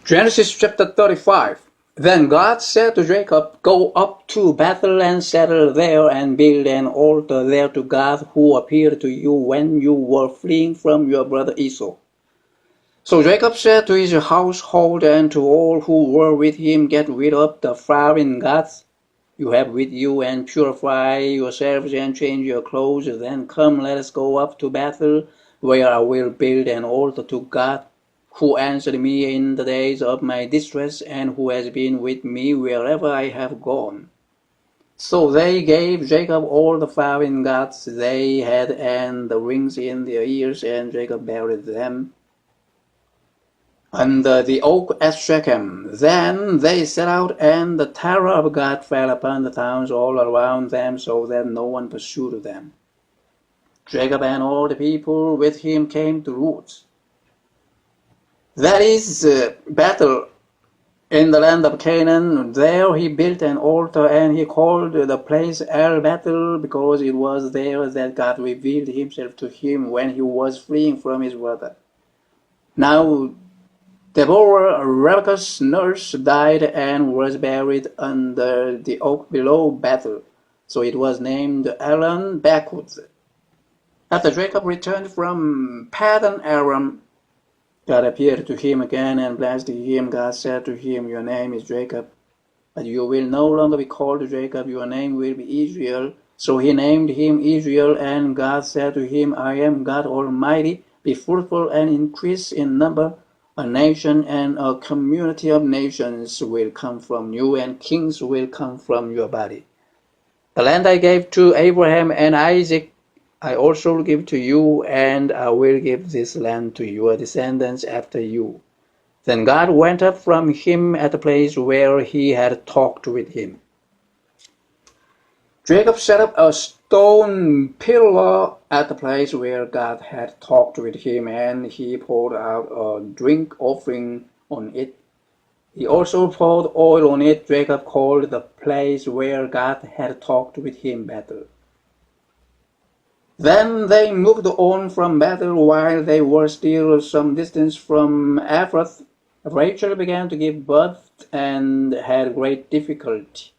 Genesis chapter 35. Then God said to Jacob, Go up to Bethel and settle there and build an altar there to God who appeared to you when you were fleeing from your brother Esau. So Jacob said to his household and to all who were with him, Get rid of the foreign gods you have with you and purify yourselves and change your clothes. Then come, let us go up to Bethel, where I will build an altar to God, who answered me in the days of my distress and who has been with me wherever I have gone. So they gave Jacob all the foreign gods they had and the rings in their ears, and Jacob buried them under the oak at Shechem. Then they set out, and the terror of God fell upon the towns all around them, so that no one pursued them. Jacob and all the people with him came to Luz, that is Bethel, in the land of Canaan. There he built an altar, and he called the place El Bethel, because it was there that God revealed himself to him when he was fleeing from his brother. Now Deborah, Rebekah's nurse, died and was buried under the oak below Bethel, so it was named Elon Bakuth. After Jacob returned from Padan Aram, God appeared to him again and blessed him. God said to him, Your name is Jacob, but you will no longer be called Jacob, your name will be Israel. So he named him Israel, and God said to him, I am God Almighty, be fruitful and increase in number. A nation and a community of nations will come from you, and kings will come from your body. The land I gave to Abraham and Isaac I also will give to you, and I will give this land to your descendants after you. Then God went up from him at the place where he had talked with him. Jacob set up a stone pillar at the place where God had talked with him, and he poured out a drink offering on it. He also poured oil on it. Jacob called the place where God had talked with him Bethel. Then they moved on from Bethel. While they were still some distance from Ephrath, Rachel began to give birth and had great difficulty.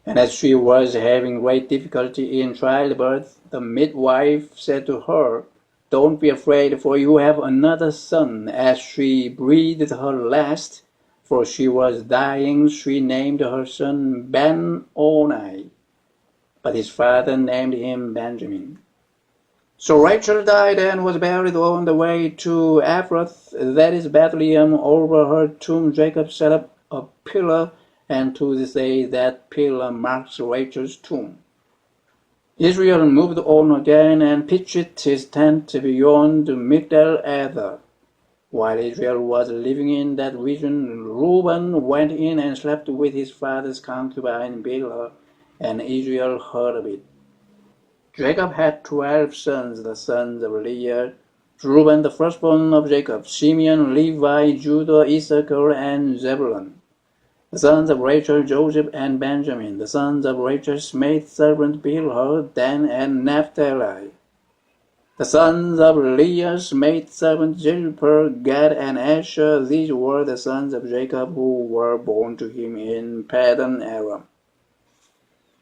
And as she was having great difficulty in childbirth, the midwife said to her, Don't be afraid, for you have another son. As she breathed her last, for she was dying, she named her son Ben-Oni. But his father named him Benjamin. So Rachel died and was buried on the way to Ephrath, that is Bethlehem. Over her tomb Jacob set up a pillar, and to this day that pillar marks Rachel's tomb. Israel moved on again and pitched his tent beyond Migdal-Eder. While Israel was living in that region, Reuben went in and slept with his father's concubine Bilhah, and Israel heard of it. Jacob had 12 sons, the sons of Leah, Reuben the firstborn of Jacob, Simeon, Levi, Judah, Issachar, and Zebulun. The sons of Rachel, Joseph, and Benjamin. The sons of Rachel's maidservant Bilhah, Dan, and Naphtali. The sons of Leah's maidservant Zilpah, Gad, and Asher. These were the sons of Jacob who were born to him in Padan Aram.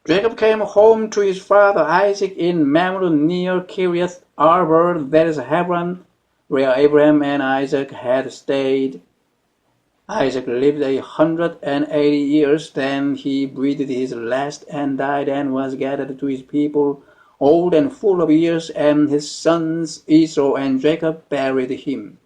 Jacob came home to his father Isaac in Mamre near Kiriath Arba, that is Hebron, where Abraham and Isaac had stayed. Isaac lived 180 years, then he breathed his last and died, and was gathered to his people, old and full of years, and his sons Esau and Jacob buried him.